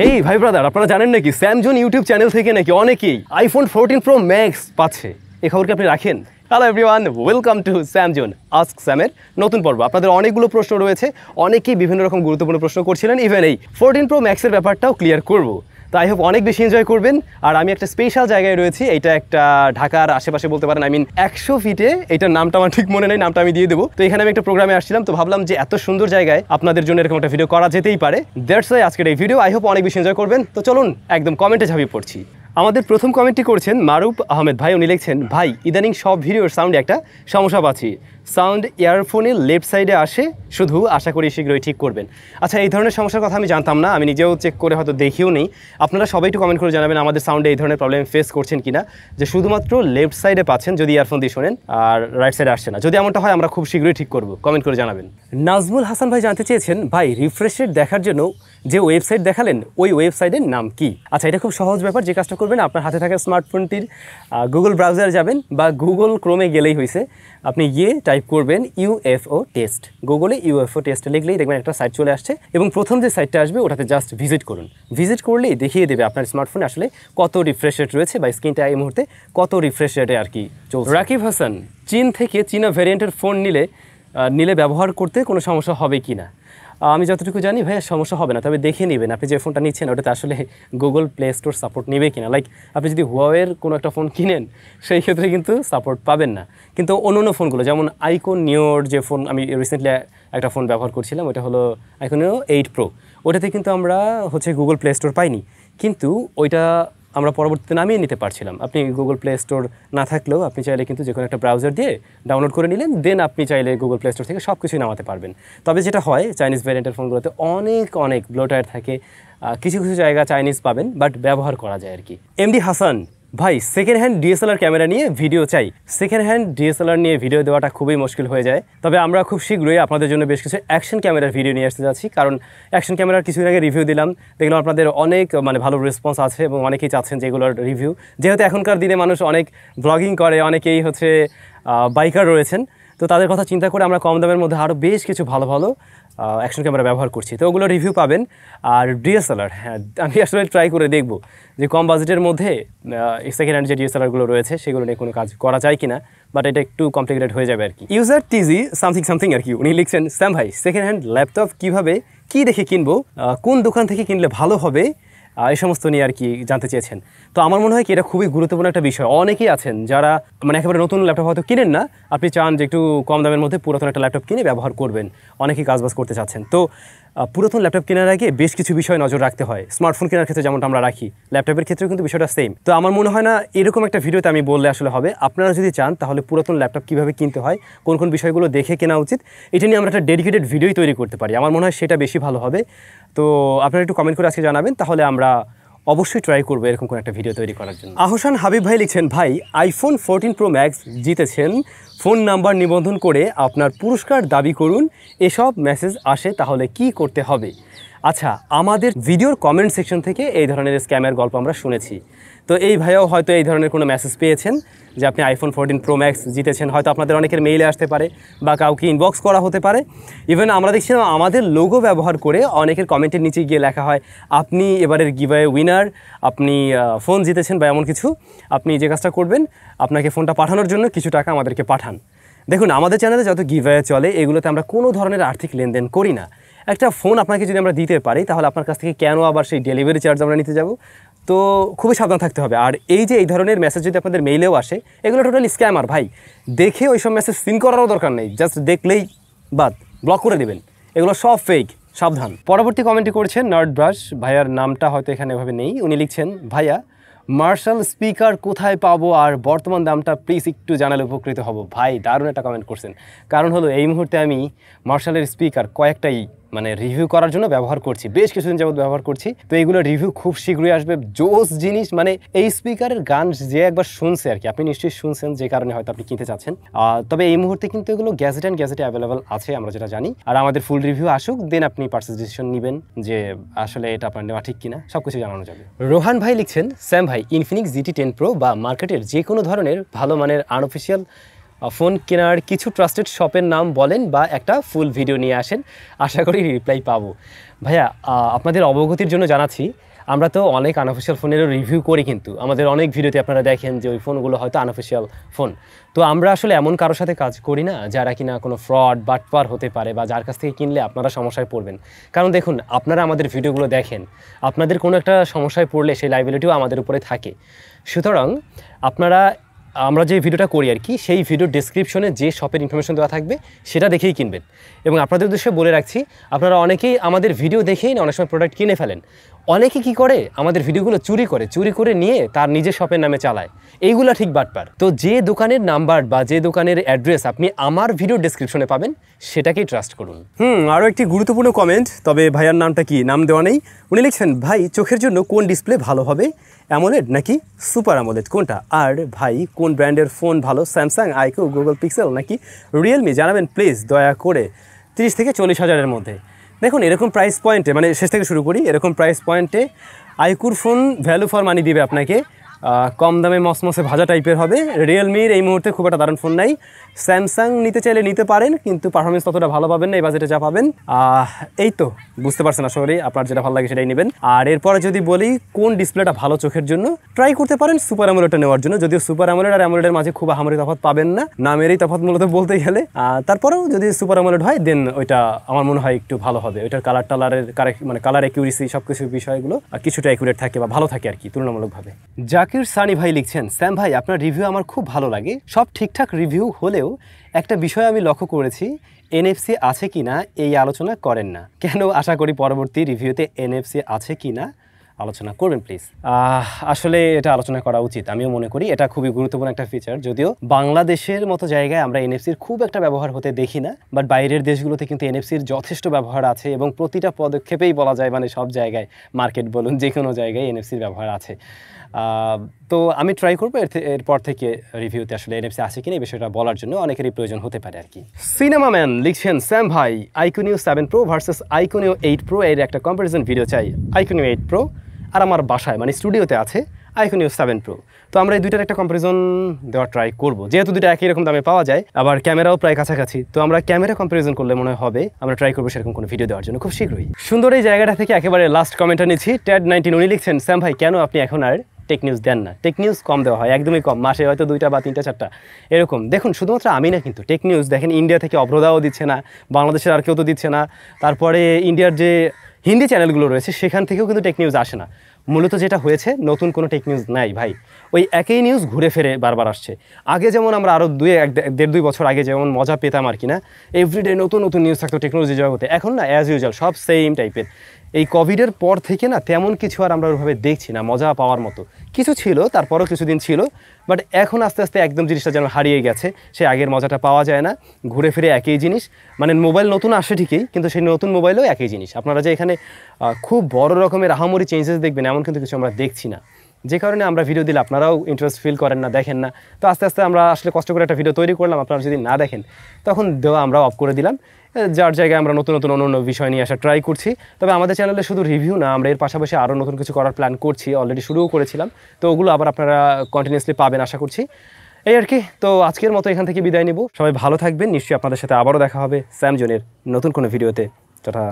হেই ভাই ব্রাদার, আপনারা জানেন নাকি স্যামজোন ইউটিউব চ্যানেল থেকে নাকি অনেকেই আইফোন 14 প্রো ম্যাক্স পাচ্ছে। এই খবরকে আপনি রাখেন? Hello everyone, welcome to Samzone ask স্যামের নতুন পর্ব। আপনাদের অনেকগুলো প্রশ্ন রয়েছে, অনেকেই বিভিন্ন রকম গুরুত্বপূর্ণ প্রশ্ন করছিলেন। ইভেন এই 14 প্রো ম্যাক্সের ব্যাপারটাও ক্লিয়ার করব। তো আই হোপ অনেক বেশি এনজয় করবেন। আর আমি একটা স্পেশাল জায়গায় রয়েছি, এটা একটা ঢাকার আশেপাশে বলতে পারেন, 100 ফিটে। এটার নামটা আমার ঠিক মনে নেই, নামটা আমি দিয়ে দেবো। তো এখানে আমি একটা প্রোগ্রামে আসছিলাম, তো ভাবলাম যে এত সুন্দর জায়গায় আপনাদের জন্য এরকম একটা ভিডিও করা যেতেই পারে। দ্যাটস ওয়াই আজকের এই ভিডিও। আই হোপ অনেক বেশি এনজয় করবেন। তো চলুন একদম কমেন্টে ঝাঁপিয়ে পড়ছি। আমাদের প্রথম কমেন্টটি করছেন মারুফ আহমেদ ভাই। উনি লিখছেন, ভাই ইদানিং সব ভিডিওর সাউন্ডে একটা সমস্যা পাচ্ছি। সাউন্ড ইয়ারফোনের লেফট সাইডে আসে, শুধু আশা করি শীঘ্রই ঠিক করবেন। আচ্ছা, এই ধরনের সমস্যার কথা আমি জানতাম না, আমি নিজেও চেক করে হয়তো দেখিও নেই। আপনারা সবাই একটু কমেন্ট করে জানাবেন আমাদের সাউন্ডে এই ধরনের প্রবলেম ফেস করছেন কিনা, যে শুধুমাত্র লেফট সাইডে পাচ্ছেন যদি ইয়ারফোন দিয়ে শোনেন, আর রাইট সাইডে আসছে না। যদি এমনটা হয় আমরা খুব শীঘ্রই ঠিক করব, কমেন্ট করে জানাবেন। নাজমুল হাসান ভাই জানতে চেয়েছেন, ভাই রিফ্রেশ রেট দেখার জন্য যে ওয়েবসাইট দেখালেন ওই ওয়েবসাইটের নাম কি? আচ্ছা, এটা খুব সহজ ব্যাপার। যে কাজটা করবেন, আপনার হাতে থাকা স্মার্টফোনটির গুগল ব্রাউজারে যাবেন বা গুগল ক্রোমে গেলেই হয়েছে। আপনি গিয়ে টাইপ করবেন ইউএফও টেস্ট। গুগলে ইউএফও টেস্ট লিখলেই দেখবেন একটা সাইট চলে আসছে, এবং প্রথম যে সাইটটা আসবে ওটাতে জাস্ট ভিজিট করুন। ভিজিট করলেই দেখিয়ে দেবে আপনার স্মার্টফোনে আসলে কত রিফ্রেশ রেট রয়েছে বা স্ক্রিনটা এই মুহূর্তে কত রিফ্রেশ রেটে আর কি চলছে। রাকিব হাসান, চীন থেকে চীনা ভ্যারিয়েন্টের ফোন নিলে ব্যবহার করতে কোনো সমস্যা হবে কি না? আমি যতটুকু জানি ভাইয়া সমস্যা হবে না, তবে দেখে নেবেন আপনি যে ফোনটা নিচ্ছেন ওটাতে আসলে গুগল প্লে স্টোর সাপোর্ট নেবে কিনা। লাইক আপনি যদি হুয়াওয়ের কোনো একটা ফোন কিনেন সেই ক্ষেত্রে কিন্তু সাপোর্ট পাবেন না, কিন্তু অন্য ফোনগুলো যেমন আইকন নিওর যে ফোন, আমি রিসেন্টলি একটা ফোন ব্যবহার করছিলাম, ওটা হলো আইকন নিও 8 প্রো। ওটাতে কিন্তু আমরা গুগল প্লে স্টোর পাইনি, কিন্তু ওইটা আমরা পরবর্তীতে নামিয়ে নিতে পারছিলাম। আপনি গুগল প্লে স্টোর না থাকলেও আপনি চাইলে কিন্তু যে কোনো একটা ব্রাউজার দিয়ে ডাউনলোড করে নিলেন, দেন আপনি চাইলে গুগল প্লে স্টোর থেকে সব কিছুই নামাতে পারবেন। তবে যেটা হয়, চাইনিজ ভ্যারিয়েন্টের ফোনগুলোতে অনেক ব্লোটার থাকে, কিছু জায়গা চাইনিজ পাবেন, বাট ব্যবহার করা যায় আর কি। এমডি হাসান, ভাই সেকেন্ড হ্যান্ড ডিএসএলআর ক্যামেরা নিয়ে ভিডিও চাই। সেকেন্ড হ্যান্ড ডিএসএলআর নিয়ে ভিডিও দেওয়াটা খুবই মুশকিল হয়ে যায়, তবে আমরা খুব শীঘ্রই আপনাদের জন্য বেশ কিছু অ্যাকশন ক্যামেরার ভিডিও নিয়ে আসতে যাচ্ছি। কারণ অ্যাকশন ক্যামেরার কিছুদিন আগে রিভিউ দিলাম, দেখলাম আপনাদের অনেক ভালো রেসপন্স আছে এবং অনেকেই চাচ্ছেন যেগুলোর রিভিউ। যেহেতু এখনকার দিনে মানুষ অনেক ব্লগিং করে, অনেকেই বাইকার রয়েছেন, তো তাদের কথা চিন্তা করে আমরা কম দামের মধ্যে আরও বেশ কিছু ভালো অ্যাকশন ক্যামেরা ব্যবহার করছি, তো ওগুলো রিভিউ পাবেন। আর ডিএসএলআর, হ্যাঁ আমি আসলে ট্রাই করে দেখব যে কম বাজেটের মধ্যে সেকেন্ড হ্যান্ড যে ডিএসএলআরগুলো রয়েছে সেগুলো নিয়ে কোনো কাজ করা যায় কিনা, বাট এটা একটু কমপ্লিকেটেড হয়ে যাবে আর কি। ইউজার টিজি সামথিং আর কি, উনি লিখছেন, স্যাম ভাই সেকেন্ড হ্যান্ড ল্যাপটপ কী দেখে কিনবো, কোন দোকান থেকে কিনলে ভালো হবে, এই সমস্ত নিয়ে আর কি জানতে চেয়েছেন। তো আমার মনে হয় কি এটা খুবই গুরুত্বপূর্ণ একটা বিষয়। অনেকেই আছেন যারা একেবারে নতুন ল্যাপটপ হয়তো কিনেন না, আপনি চান যে একটু কম দামের মধ্যে পুরাতন একটা ল্যাপটপ কিনে ব্যবহার করবেন, অনেকেই কাজবাজ করতে চাচ্ছেন। তো পুরাতন ল্যাপটপ কেনার আগে বেশ কিছু বিষয় নজর রাখতে হয়। স্মার্টফোন কেনার ক্ষেত্রে যেমনটা আমরা রাখি, ল্যাপটপের ক্ষেত্রেও কিন্তু বিষয়টা সেম। তো আমার মনে হয় না এরকম একটা ভিডিওতে আমি বললে আসলে হবে। আপনারা যদি চান তাহলে পুরাতন ল্যাপটপ কীভাবে কিনতে হয়, কোন বিষয়গুলো দেখে কেনা উচিত, এটা নিয়ে আমরা একটা ডেডিকেটেড ভিডিওই তৈরি করতে পারি। আমার মনে হয় সেটা বেশি ভালো হবে। তো আপনারা একটু কমেন্ট করে আজকে জানাবেন, তাহলে আমরা অবশ্যই ট্রাই করবো এরকম কোনো একটা ভিডিও তৈরি করার জন্য। আহসান হাবিব ভাই লিখছেন, ভাই আইফোন 14 প্রো ম্যাক্স জিতেছেন, ফোন নাম্বার নিবন্ধন করে আপনার পুরস্কার দাবি করুন, এসব মেসেজ আসে, তাহলে কি করতে হবে? আচ্ছা, আমাদের ভিডিওর কমেন্ট সেকশন থেকে এই ধরনের স্ক্যামের গল্প আমরা শুনেছি। তো এই ভাইয়াও হয়তো এই ধরনের কোনো মেসেজ পেয়েছেন যে আপনি আইফোন 14 প্রো ম্যাক্স জিতেছেন। হয়তো আপনাদের অনেকের মেইলে আসতে পারে বা কাউকে ইনবক্স করা হতে পারে। ইভেন আমরা দেখছিলাম আমাদের লোগো ব্যবহার করে অনেকের কমেন্টের নিচে গিয়ে লেখা হয়, আপনি এবারের গিভঅ্যাওয়ে উইনার, আপনি ফোন জিতেছেন বা এমন কিছু। আপনি যে কাজটা করবেন, আপনাকে ফোনটা পাঠানোর জন্য কিছু টাকা আমাদেরকে পাঠান। দেখুন, আমাদের চ্যানেলে যত গিভঅ্যাওয়ে চলে এগুলোতে আমরা কোনো ধরনের আর্থিক লেনদেন করি না। একটা ফোন আপনাকে যদি আমরা দিতে পারি, তাহলে আপনার কাছ থেকে কেন আবার সেই ডেলিভারি চার্জ আমরা নিতে যাব? তো খুবই সাবধান থাকতে হবে। আর এই ধরনের মেসেজ যদি আপনাদের মেইলেও আসে, এগুলো টোটালি স্ক্যামার ভাই। দেখে ওই সব মেসেজ সিন করারও দরকার নেই, জাস্ট দেখলেই বাদ, ব্লক করে দেবেন। এগুলো সব ফেক, সাবধান। পরবর্তী কমেন্টটি করছেন নার্ড ব্রাশ, ভাইয়ার নামটা হয়তো এখানে এভাবে নেই। উনি লিখছেন, ভাইয়া মার্শাল স্পিকার কোথায় পাবো আর বর্তমান দামটা প্লিজ একটু জানালে উপকৃত হব। ভাই দারুণ একটা কমেন্ট করছেন। কারণ হলো এই মুহূর্তে আমি মার্শালের স্পিকার কয়েকটাই রিভিউ করার জন্য ব্যবহার করছি, বেশ কিছুদিন যাবত ব্যবহার করছি। তো এইগুলো রিভিউ খুব শীঘ্রই আসবে, জোস জিনিস। এই স্পিকারের গান যে একবার শুনছে আর কি, আপনি নিশ্চয়ই শুনছেন, যে কারণে হয়তো আপনি কিনতে চাচ্ছেন। তবে এই মুহূর্তে কিন্তু এগুলো গ্যাজেটে অ্যাভেলেবেল আছে, আমরা যেটা জানি। আর আমাদের ফুল রিভিউ আসুক, দেন আপনি পারচেজ ডিসিশন নেবেন যে আসলে এটা আপনার নেওয়া ঠিক কিনা, সব কিছু জানানো যাবে। রোহান ভাই লিখছেন, স্যাম ভাই ইনফিনিক্স GT10 প্রো বা মার্কেটের যে কোনো ধরনের ভালো মানের আনঅফিসিয়াল ফোন কেনার কিছু ট্রাস্টেড শপের নাম বলেন বা একটা ফুল ভিডিও নিয়ে আসেন, আশা করি রিপ্লাই পাবো। ভাইয়া আপনাদের অবগতির জন্য জানাচ্ছি, আমরা তো অনেক আনঅফিসিয়াল ফোনেরও রিভিউ করি, কিন্তু আমাদের অনেক ভিডিওতে আপনারা দেখেন যে ওই ফোনগুলো হয়তো আনঅফিসিয়াল ফোন। তো আমরা আসলে এমন কারোর সাথে কাজ করি না যারা কিনা কোনো ফ্রড বাটপার হতে পারে বা যার কাছ থেকে কিনলে আপনারা সমস্যায় পড়বেন। কারণ দেখুন, আপনারা আমাদের ভিডিওগুলো দেখেন, আপনাদের কোনো একটা সমস্যায় পড়লে সেই লাইবিলিটিও আমাদের উপরে থাকে। সুতরাং আমরা যে ভিডিওটা করি আর কি, সেই ভিডিওর ডেসক্রিপশনে যে শপের ইনফরমেশন দেওয়া থাকবে সেটা দেখেই কিনবেন। এবং আপনাদের উদ্দেশ্যে বলে রাখছি, আপনারা অনেকেই আমাদের ভিডিও দেখেই না অনেক সময় প্রোডাক্ট কিনে ফেলেন। অনেকে কি করে, আমাদের ভিডিওগুলো চুরি করে নিয়ে তার নিজের শপের নামে চালায়। এইগুলো ঠিক বাটপার। তো যে দোকানের নাম্বার বা যে দোকানের অ্যাড্রেস আপনি আমার ভিডিও ডেসক্রিপশনে পাবেন, সেটাকেই ট্রাস্ট করুন। আরও একটি গুরুত্বপূর্ণ কমেন্ট, তবে ভাইয়ার নামটা কি, নাম দেওয়া নেই। উনি লিখছেন, ভাই চোখের জন্য কোন ডিসপ্লে ভালো হবে, অ্যামোলেড নাকি সুপার অ্যামোলেড, কোনটা? আর ভাই কোন ব্র্যান্ডের ফোন ভালো, স্যামসাং, আইকো, গুগল পিক্সেল নাকি রিয়েলমি, জানাবেন প্লিজ দয়া করে। 30 থেকে 40 হাজারের মধ্যে। দেখুন, এরকম প্রাইস পয়েন্টে, মানে শেষ থেকে শুরু করি, এরকম প্রাইস পয়েন্টে আইকুর ফোন ভ্যালু ফর মানি দিবে আপনাকে। কম দামে মসমসে ভাজা টাইপের হবে। রিয়েলমির এই মুহূর্তে খুব একটা দারুণ ফোন নাই। স্যামসাং নিতে চাইলে নিতে পারেন, কিন্তু পারফরমেন্স ততটা ভালো পাবেন না এই বাজেটে যা পাবেন। এই তো বুঝতে পারছেন, আসলে আপনার যেটা ভালো লাগে সেটাই নেবেন। আর এরপরে যদি বলি কোন ডিসপ্লেটা ভালো চোখের জন্য, ট্রাই করতে পারেন সুপার অ্যামোলেডটা নেওয়ার জন্য। যদিও সুপার অ্যামোলেড আর অ্যামোলেডের মাঝে খুব আহামরি তফাৎ পাবেন না, নামেরই তফাৎ মূলত বলতে গেলে। তারপরেও যদি সুপার অ্যামোলেড হয় দেন ওইটা আমার মনে হয় একটু ভালো হবে। ওইটার মানে কালার অ্যাকিউরেসি সব কিছু বিষয়গুলো কিছুটা অ্যাকুরেট থাকে বা ভালো থাকে আর কি তুলনামূলকভাবে। জাকির সানি ভাই লিখছেন, স্যাম ভাই আপনার রিভিউ আমার খুব ভালো লাগে। সব ঠিকঠাক রিভিউ হলেও একটা বিষয় আমি লক্ষ্য করেছি, এনএফসি আছে কিনা এই আলোচনা করেন না কেন? আশা করি পরবর্তী রিভিউতে এনএফসি আছে কিনা আলোচনা করবেন প্লিজ। আসলে এটা আলোচনা করা উচিত, আমিও মনে করি এটা খুবই গুরুত্বপূর্ণ একটা ফিচার। যদিও বাংলাদেশের মতো জায়গায় আমরা এনএফসির খুব একটা ব্যবহার হতে দেখি না, বাট বাইরের দেশগুলোতে কিন্তু এনএফসির যথেষ্ট ব্যবহার আছে এবং প্রতিটা পদক্ষেপেই বলা যায়, মানে সব জায়গায়, মার্কেট বলুন যে কোনো জায়গায় এনএফসির ব্যবহার আছে। তো আমি ট্রাই করবো এরপর থেকে রিভিউতে আসলে এনএফসি আছে কিনা এই বিষয়টা বলার জন্য, অনেকেরই প্রয়োজন হতে পারে আর কি। সিনেমা ম্যান লিখছেন, স্যাম ভাই আইকনিও 7 Pro ভার্সেস আইকনিও 8 Pro এর একটা কম্পারিজন ভিডিও চাই। আইকনিও 8 Pro আর আমার বাসায় মানে স্টুডিওতে আছে আইকনিও 7 Pro। তো আমরা এই দুইটার একটা কম্পারিজন দেওয়ার ট্রাই করব, যেহেতু দুইটা একই রকম দামে পাওয়া যায়, আবার ক্যামেরাও প্রায় কাছাকাছি। তো আমরা ক্যামেরা কম্পারিজন করলে মনে হবে, আমরা ট্রাই করবো সেরকম কোনো ভিডিও দেওয়ার জন্য খুব শীঘ্রই। সুন্দর এই জায়গাটা থেকে একেবারে লাস্ট কমেন্টটা নিচ্ছি। TED19 উনি লিখছেন, স্যাম ভাই কেন আপনি এখন আর টেক নিউজ দেন না? টেক নিউজ কম দেওয়া হয়, একদমই কম, মাসে হয়তো 2টা বা 3টা 4টা এরকম। দেখুন, শুধুমাত্র আমি না, কিন্তু টেক নিউজ দেখেন ইন্ডিয়া থেকে অভ্রদাও দিচ্ছে না, বাংলাদেশের আর কেউ তো দিচ্ছে না। তারপরে ইন্ডিয়ার যে হিন্দি চ্যানেলগুলো রয়েছে সেখান থেকেও কিন্তু টেক নিউজ আসে না। মূলত যেটা হয়েছে, নতুন কোনো টেক নিউজ নাই ভাই, ওই একই নিউজ ঘুরে ফিরে বারবার আসছে। আগে যেমন আমরা আরও 1.5-2 বছর আগে যেমন মজা পেতাম আর কি না, এভরিডে নতুন নতুন নিউজ থাকতো টেকনোলজি জগতে, এখন না অ্যাজ ইউজুয়াল সব সেম টাইপের। এই কোভিডের পর থেকে না তেমন কিছু আর আমরা ওইভাবে দেখছি না, মজা পাওয়ার মতো কিছু ছিল, তারপরও কিছুদিন ছিল, বাট এখন আস্তে আস্তে একদম জিনিসটা যেন হারিয়ে গেছে। সে আগের মজাটা পাওয়া যায় না, ঘুরে ফিরে একই জিনিস। মানে মোবাইল নতুন আসে ঠিকই, কিন্তু সেই নতুন মোবাইলেও একই জিনিস। আপনারা যে এখানে খুব বড় রকমের আহামরি চেঞ্জেস দেখবেন এমন কিন্তু কিছু আমরা দেখছি না, যে কারণে আমরা ভিডিও দিলে আপনারাও ইন্টারেস্ট ফিল করেন না, দেখেন না। তো আস্তে আস্তে আমরা আসলে কষ্ট করে একটা ভিডিও তৈরি করলাম, আপনারা যদি না দেখেন তখন দেওয়া আমরা অফ করে দিলাম। যার জায়গায় আমরা নতুন নতুন অন্য বিষয় নিয়ে আসা ট্রাই করছি। তবে আমাদের চ্যানেলে শুধু রিভিউ না, আমরা এর পাশাপাশি আরও নতুন কিছু করার প্ল্যান করছি, অলরেডি শুরুও করেছিলাম। তো ওগুলো আবার আপনারা কন্টিনিউসলি পাবেন আশা করছি, এই আর কি। তো আজকের মতো এখান থেকে বিদায় নেব, সবাই ভালো থাকবেন। নিশ্চয়ই আপনাদের সাথে আবারও দেখা হবে স্যামজনের নতুন কোনো ভিডিওতে। টাটা।